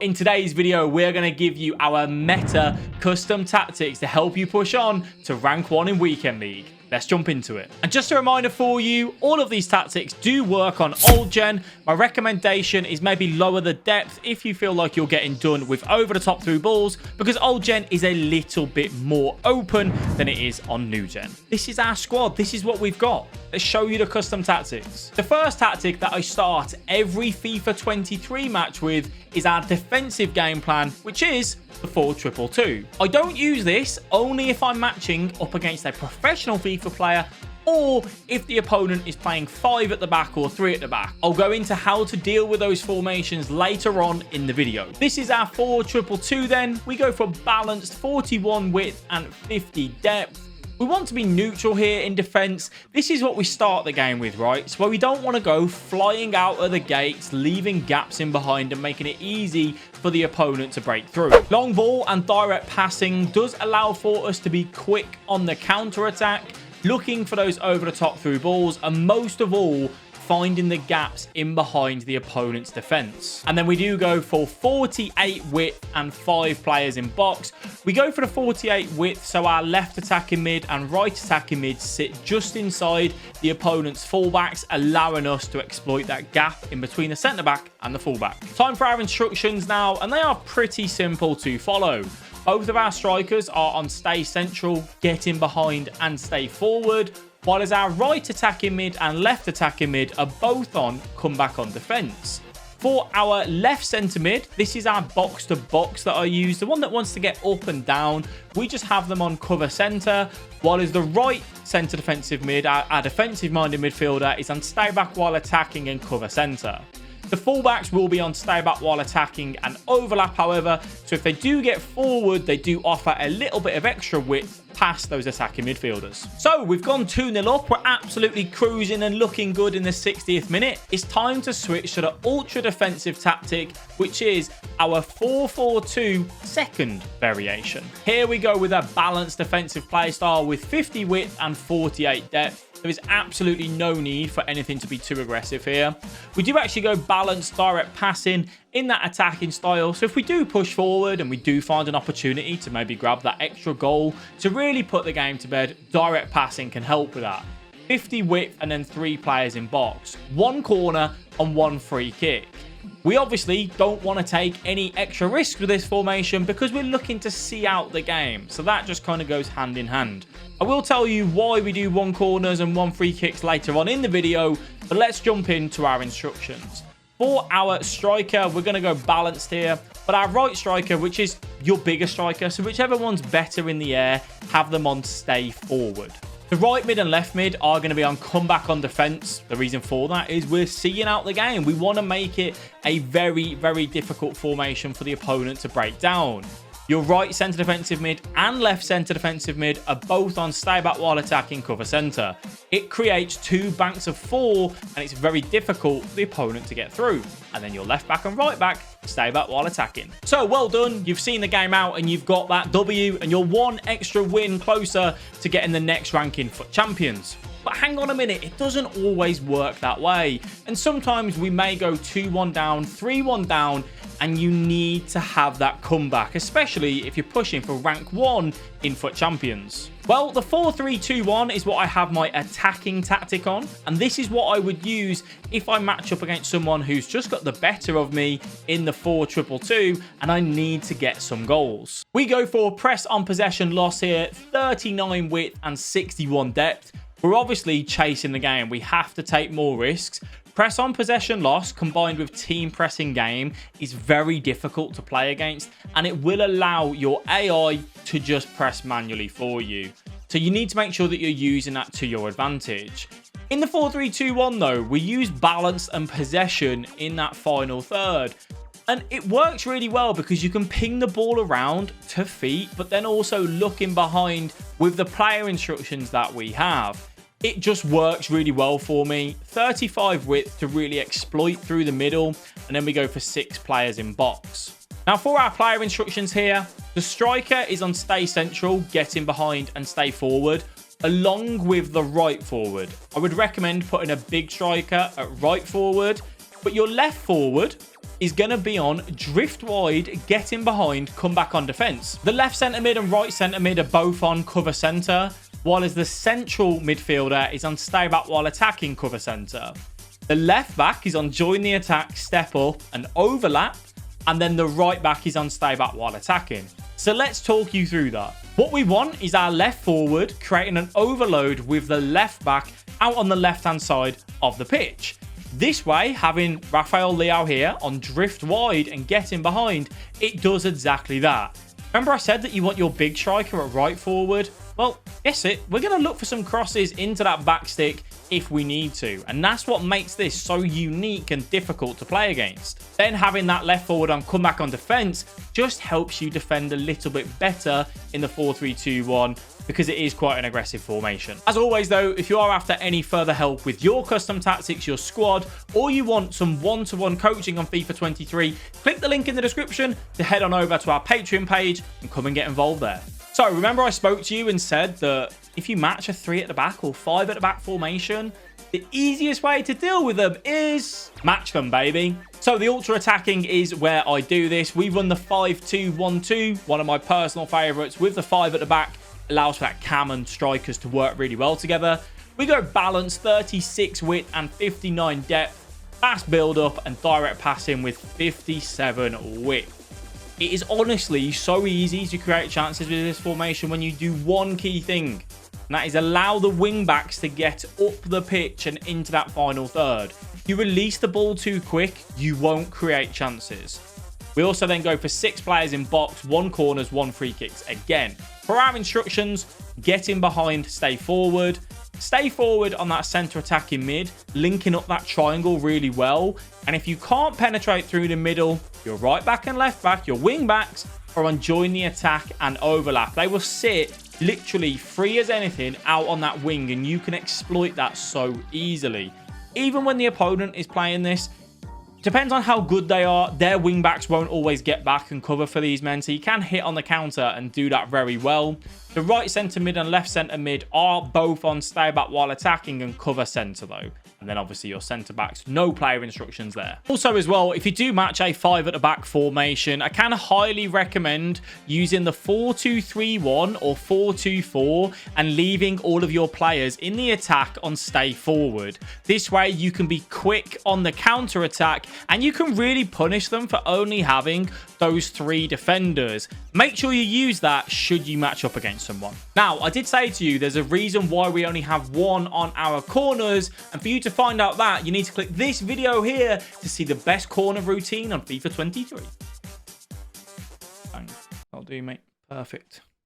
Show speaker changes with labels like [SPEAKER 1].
[SPEAKER 1] In today's video, we're going to give you our meta custom tactics to help you push on to rank 1 in Weekend League. Let's jump into it. And just a reminder for you, all of these tactics do work on old gen. My recommendation is maybe lower the depth if you feel like you're getting done with over the top through balls, because old gen is a little bit more open than it is on new gen. This is our squad. This is what we've got. Let's show you the custom tactics. The first tactic that I start every FIFA 23 match with is our defensive game plan, which is the 4-2-2. I don't use this only if I'm matching up against a professional FIFA player or if the opponent is playing 5 at the back or 3 at the back. I'll go into how to deal with those formations later on in the video. This is our 4-2-2 then. We go for balanced 41 width and 50 depth. We want to be neutral here in defense. This is what we start the game with, right? So we don't want to go flying out of the gates, leaving gaps in behind and making it easy for the opponent to break through. Long ball and direct passing does allow for us to be quick on the counter attack, looking for those over the top through balls, and most of all, finding the gaps in behind the opponent's defense. And then we do go for 48 width and 5 players in box. We go for the 48 width so our left attacking mid and right attacking mid sit just inside the opponent's fullbacks, allowing us to exploit that gap in between the centre back and the fullback. Time for our instructions now, and they are pretty simple to follow. Both of our strikers are on stay central, get in behind and stay forward, while as our right attacking mid and left attacking mid are both on come back on defense. For our left centre mid, this is our box to box that I use, the one that wants to get up and down. We just have them on cover centre, while as the right centre defensive mid, our defensive minded midfielder, is on stay back while attacking and cover centre. The fullbacks will be on stay back while attacking and overlap, however, so if they do get forward, they do offer a little bit of extra width past those attacking midfielders. So we've gone 2-0 up. We're absolutely cruising and looking good in the 60th minute. It's time to switch to the ultra defensive tactic, which is our 4-4-2 second variation. Here we go with a balanced defensive play style with 50 width and 48 depth. There is absolutely no need for anything to be too aggressive here. We do actually go balanced direct passing in that attacking style. So if we do push forward and we do find an opportunity to maybe grab that extra goal to really put the game to bed, direct passing can help with that. 50 width and then 3 players in box, 1 corner and 1 free kick. We obviously don't want to take any extra risks with this formation because we're looking to see out the game. So that just kind of goes hand in hand. I will tell you why we do 1 corners and 1 free kicks later on in the video, but let's jump into our instructions. For our striker, we're going to go balanced here, but our right striker, which is your bigger striker, so whichever one's better in the air, have them on stay forward. The right mid and left mid are going to be on comeback on defense. The reason for that is we're seeing out the game. We want to make it a very, very difficult formation for the opponent to break down. Your right centre defensive mid and left centre defensive mid are both on stay back while attacking cover centre. It creates 2 banks of 4 and it's very difficult for the opponent to get through. And then your left back and right back stay back while attacking. So well done. You've seen the game out and you've got that W and you're 1 extra win closer to getting the next ranking for champions. But hang on a minute, it doesn't always work that way. And sometimes we may go 2-1 down, 3-1 down, and you need to have that comeback, especially if you're pushing for rank 1 in FUT Champions. Well, the 4-3-2-1 is what I have my attacking tactic on, and this is what I would use if I match up against someone who's just got the better of me in the 4-2-2 and I need to get some goals. We go for press on possession loss here, 39 width and 61 depth. We're obviously chasing the game. We have to take more risks. Press on possession loss combined with team pressing game is very difficult to play against, and it will allow your AI to just press manually for you. So you need to make sure that you're using that to your advantage. In the 4-3-2-1 though, we use balance and possession in that final third. And it works really well because you can ping the ball around to feet, but then also looking behind with the player instructions that we have. It just works really well for me. 35 width to really exploit through the middle, and then we go for 6 players in box. Now for our player instructions here, the striker is on stay central, get in behind and stay forward, along with the right forward. I would recommend putting a big striker at right forward, but your left forward is going to be on drift wide, get in behind, come back on defense. The left centre mid and right centre mid are both on cover centre, while as the central midfielder is on stay back while attacking cover centre. The left back is on join the attack, step up and overlap, and then the right back is on stay back while attacking. So let's talk you through that. What we want is our left forward creating an overload with the left back out on the left hand side of the pitch. This way, having Rafael Leao here on drift wide and getting behind, it does exactly that. Remember I said that you want your big striker at right forward? Well, guess it. We're going to look for some crosses into that back stick if we need to. And that's what makes this so unique and difficult to play against. Then having that left forward on comeback on defense just helps you defend a little bit better in the 4-3-2-1 because it is quite an aggressive formation. As always though, if you are after any further help with your custom tactics, your squad, or you want some one-to-one coaching on FIFA 23, click the link in the description to head on over to our Patreon page and come and get involved there. So remember I spoke to you and said that if you match a 3 at the back or 5 at the back formation, the easiest way to deal with them is match them, baby. So the ultra attacking is where I do this. We run the 5-2-1-2, one of my personal favorites, with the 5 at the back. Allows for that cam and strikers to work really well together. We go balance, 36 width and 59 depth, fast build up and direct passing with 57 width. It is honestly so easy to create chances with this formation when you do one key thing, and that is allow the wing backs to get up the pitch and into that final third. If you release the ball too quick, you won't create chances. We also then go for 6 players in box, 1 corners, 1 free kicks. Again, for our instructions, get in behind, stay forward. Stay forward on that centre attacking mid, linking up that triangle really well. And if you can't penetrate through the middle, your right back and left back, your wing backs are on join the attack and overlap. They will sit literally free as anything out on that wing, and you can exploit that so easily. Even when the opponent is playing this, depends on how good they are, their wing backs won't always get back and cover for these men, so you can hit on the counter and do that very well. The right centre mid and left centre mid are both on stay back while attacking and cover centre though. And then obviously your centre backs, no player instructions there. Also as well, if you do match a 5 at the back formation, I can highly recommend using the 4-2-3-1 or 4-2-4 and leaving all of your players in the attack on stay forward. This way you can be quick on the counter attack and you can really punish them for only having those 3 defenders. Make sure you use that should you match up against someone. Now, I did say to you, there's a reason why we only have 1 on our corners, and for you to find out that, you need to click this video here to see the best corner routine on FIFA 23. Bang. That'll do, mate. Perfect.